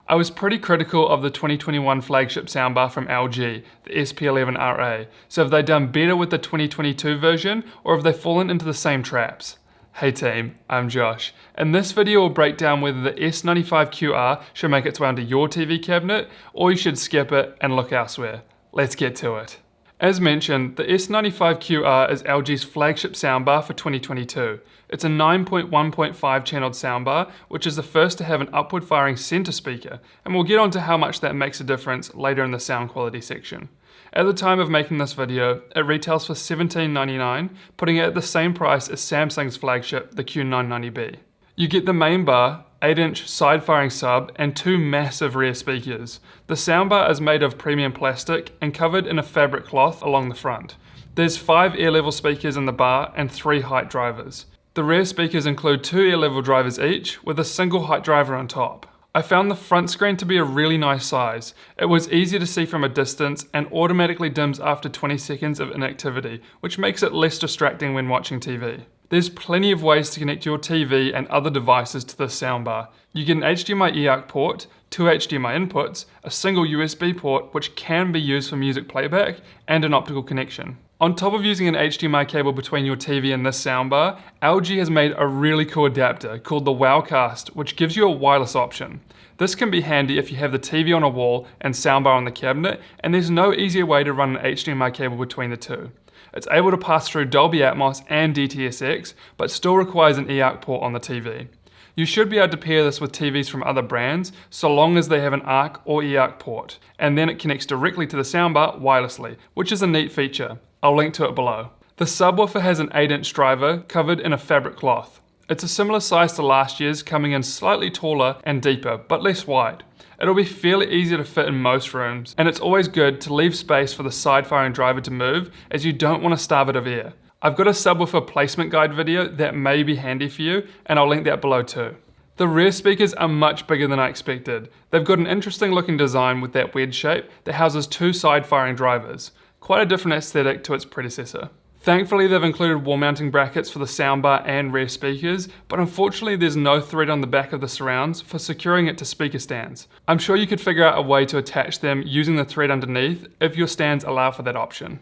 I was pretty critical of the 2021 flagship soundbar from LG, the SP11RA, so have they done better with the 2022 version, or have they fallen into the same traps? Hey team, I'm Josh. In this video we'll break down whether the S95QR should make its way onto your TV cabinet, or you should skip it and look elsewhere. Let's get to it. As mentioned, the S95QR is LG's flagship soundbar for 2022. It's a 9.1.5 channeled soundbar, which is the first to have an upward firing center speaker, and we'll get on to how much that makes a difference later in the sound quality section. At the time of making this video, it retails for $17.99, putting it at the same price as Samsung's flagship, the Q990B. You get the main bar, 8-inch side-firing sub, and two massive rear speakers. The soundbar is made of premium plastic and covered in a fabric cloth along the front. There's 5 ear level speakers in the bar and 3 height drivers. The rear speakers include 2 ear level drivers each, with a single height driver on top. I found the front screen to be a really nice size. It was easy to see from a distance and automatically dims after 20 seconds of inactivity, which makes it less distracting when watching TV. There's plenty of ways to connect your TV and other devices to this soundbar. You get an HDMI eARC port, 2 HDMI inputs, a single USB port which can be used for music playback, and an optical connection. On top of using an HDMI cable between your TV and this soundbar, LG has made a really cool adapter called the Wowcast, which gives you a wireless option. This can be handy if you have the TV on a wall and soundbar on the cabinet, and there's no easier way to run an HDMI cable between the two. It's able to pass through Dolby Atmos and DTS:X, but still requires an eARC port on the TV. You should be able to pair this with TVs from other brands, so long as they have an ARC or eARC port, and then it connects directly to the soundbar wirelessly, which is a neat feature. I'll link to it below. The subwoofer has an 8-inch driver covered in a fabric cloth. It's a similar size to last year's, coming in slightly taller and deeper, but less wide. It'll be fairly easy to fit in most rooms, and it's always good to leave space for the side-firing driver to move, as you don't want to starve it of air. I've got a subwoofer placement guide video that may be handy for you, and I'll link that below too. The rear speakers are much bigger than I expected. They've got an interesting looking design with that wedge shape that houses 2 side-firing drivers. Quite a different aesthetic to its predecessor. Thankfully, they've included wall mounting brackets for the soundbar and rear speakers, but unfortunately there's no thread on the back of the surrounds for securing it to speaker stands. I'm sure you could figure out a way to attach them using the thread underneath if your stands allow for that option.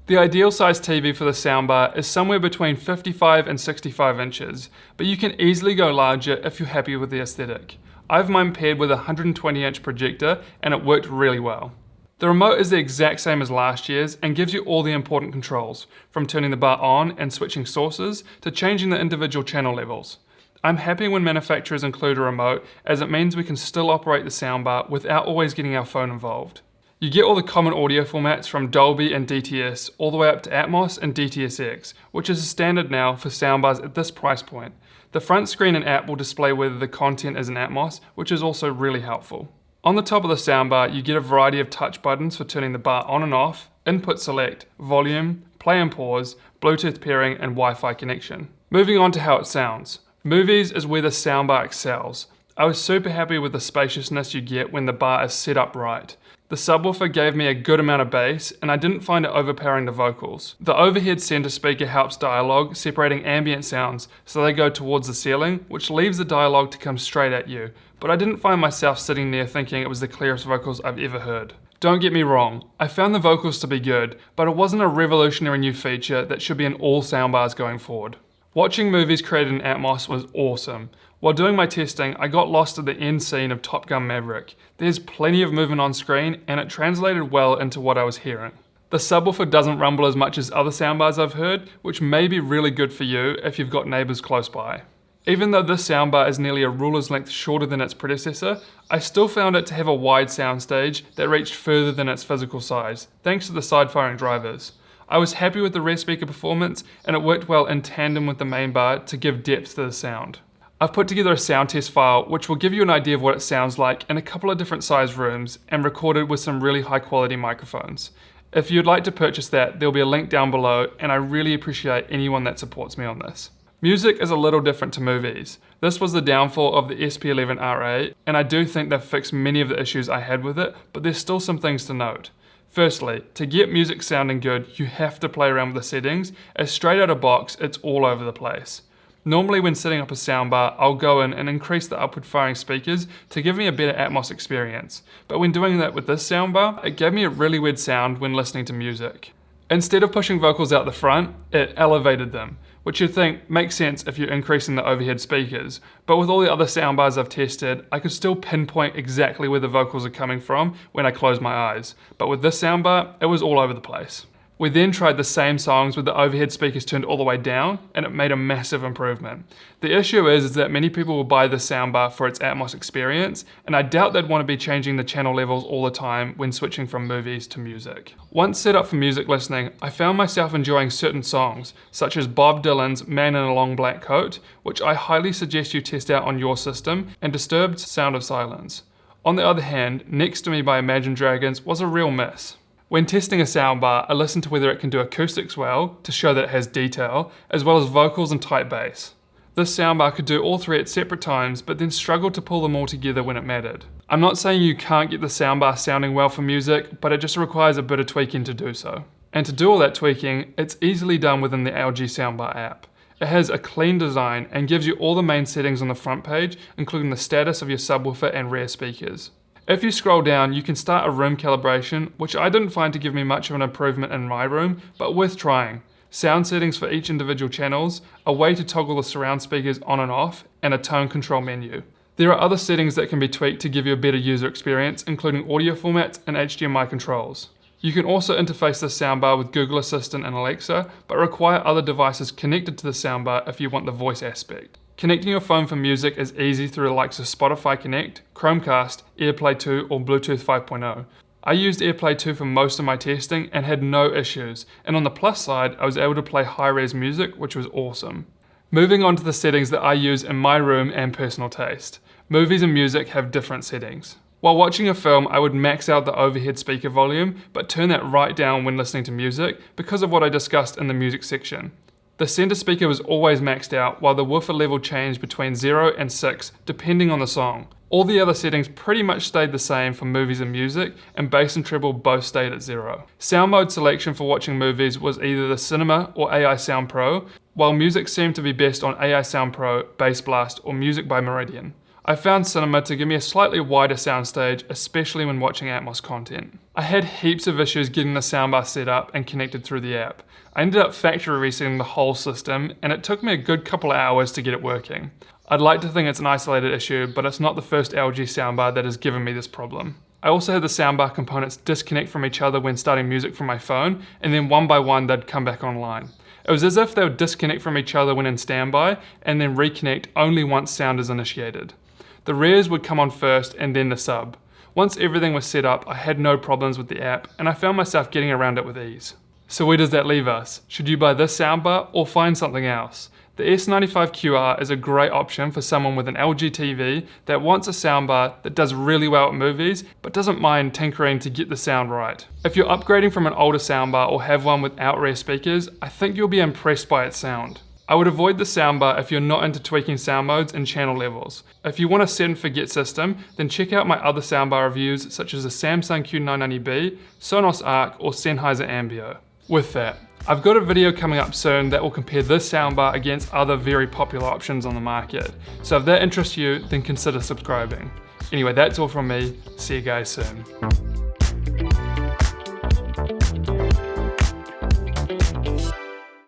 The ideal size TV for the soundbar is somewhere between 55 and 65 inches, but you can easily go larger if you're happy with the aesthetic. I've mine paired with a 120-inch projector and it worked really well. The remote is the exact same as last year's and gives you all the important controls, from turning the bar on and switching sources to changing the individual channel levels. I'm happy when manufacturers include a remote, as it means we can still operate the soundbar without always getting our phone involved. You get all the common audio formats from Dolby and DTS all the way up to Atmos and DTS:X, which is a standard now for soundbars at this price point. The front screen and app will display whether the content is in Atmos, which is also really helpful. On the top of the soundbar, you get a variety of touch buttons for turning the bar on and off, input select, volume, play and pause, Bluetooth pairing, and Wi-Fi connection. Moving on to how it sounds. Movies is where the soundbar excels. I was super happy with the spaciousness you get when the bar is set up right. The subwoofer gave me a good amount of bass, and I didn't find it overpowering the vocals. The overhead center speaker helps dialogue, separating ambient sounds so they go towards the ceiling, which leaves the dialogue to come straight at you, but I didn't find myself sitting there thinking it was the clearest vocals I've ever heard. Don't get me wrong, I found the vocals to be good, but it wasn't a revolutionary new feature that should be in all soundbars going forward. Watching movies created in Atmos was awesome. While doing my testing, I got lost at the end scene of Top Gun Maverick. There's plenty of movement on screen, and it translated well into what I was hearing. The subwoofer doesn't rumble as much as other soundbars I've heard, which may be really good for you if you've got neighbors close by. Even though this soundbar is nearly a ruler's length shorter than its predecessor, I still found it to have a wide soundstage that reached further than its physical size, thanks to the side-firing drivers. I was happy with the rear speaker performance, and it worked well in tandem with the main bar to give depth to the sound. I've put together a sound test file which will give you an idea of what it sounds like in a couple of different size rooms and recorded with some really high quality microphones. If you'd like to purchase that, there'll be a link down below, and I really appreciate anyone that supports me on this. Music is a little different to movies. This was the downfall of the SP11RA, and I do think they've fixed many of the issues I had with it, but there's still some things to note. Firstly, to get music sounding good, you have to play around with the settings, as straight out of box, it's all over the place. Normally when setting up a soundbar, I'll go in and increase the upward firing speakers to give me a better Atmos experience. But when doing that with this soundbar, it gave me a really weird sound when listening to music. Instead of pushing vocals out the front, it elevated them, which you'd think makes sense if you're increasing the overhead speakers. But with all the other soundbars I've tested, I could still pinpoint exactly where the vocals are coming from when I close my eyes. But with this soundbar, it was all over the place. We then tried the same songs with the overhead speakers turned all the way down, and it made a massive improvement. The issue is that many people will buy this soundbar for its Atmos experience, and I doubt they'd want to be changing the channel levels all the time when switching from movies to music. Once set up for music listening, I found myself enjoying certain songs, such as Bob Dylan's Man in a Long Black Coat, which I highly suggest you test out on your system, and Disturbed's Sound of Silence. On the other hand, Next to Me by Imagine Dragons was a real miss. When testing a soundbar, I listened to whether it can do acoustics well, to show that it has detail, as well as vocals and tight bass. This soundbar could do all three at separate times, but then struggled to pull them all together when it mattered. I'm not saying you can't get the soundbar sounding well for music, but it just requires a bit of tweaking to do so. And to do all that tweaking, it's easily done within the LG Soundbar app. It has a clean design and gives you all the main settings on the front page, including the status of your subwoofer and rear speakers. If you scroll down, you can start a room calibration, which I didn't find to give me much of an improvement in my room, but worth trying. Sound settings for each individual channels, a way to toggle the surround speakers on and off, and a tone control menu. There are other settings that can be tweaked to give you a better user experience, including audio formats and HDMI controls. You can also interface this soundbar with Google Assistant and Alexa, but require other devices connected to the soundbar if you want the voice aspect. Connecting your phone for music is easy through the likes of Spotify Connect, Chromecast, AirPlay 2 or Bluetooth 5.0. I used AirPlay 2 for most of my testing and had no issues, and on the plus side I was able to play high-res music, which was awesome. Moving on to the settings that I use in my room and personal taste. Movies and music have different settings. While watching a film, I would max out the overhead speaker volume, but turn that right down when listening to music because of what I discussed in the music section. The center speaker was always maxed out, while the woofer level changed between 0 and 6 depending on the song. All the other settings pretty much stayed the same for movies and music, and bass and treble both stayed at 0. Sound mode selection for watching movies was either the Cinema or AI Sound Pro, while music seemed to be best on AI Sound Pro, Bass Blast or Music by Meridian. I found Cinema to give me a slightly wider soundstage, especially when watching Atmos content. I had heaps of issues getting the soundbar set up and connected through the app. I ended up factory resetting the whole system, and it took me a good couple of hours to get it working. I'd like to think it's an isolated issue, but it's not the first LG soundbar that has given me this problem. I also had the soundbar components disconnect from each other when starting music from my phone, and then one by one they'd come back online. It was as if they would disconnect from each other when in standby, and then reconnect only once sound is initiated. The rears would come on first and then the sub. Once everything was set up, I had no problems with the app, and I found myself getting around it with ease. So where does that leave us? Should you buy this soundbar or find something else? The S95QR is a great option for someone with an LG TV that wants a soundbar that does really well at movies, but doesn't mind tinkering to get the sound right. If you're upgrading from an older soundbar or have one without rear speakers, I think you'll be impressed by its sound. I would avoid the soundbar if you're not into tweaking sound modes and channel levels. If you want a set and forget system, then check out my other soundbar reviews such as the Samsung Q990B, Sonos Arc or Sennheiser Ambio. With that, I've got a video coming up soon that will compare this soundbar against other very popular options on the market. So if that interests you, then consider subscribing. Anyway, that's all from me. See you guys soon.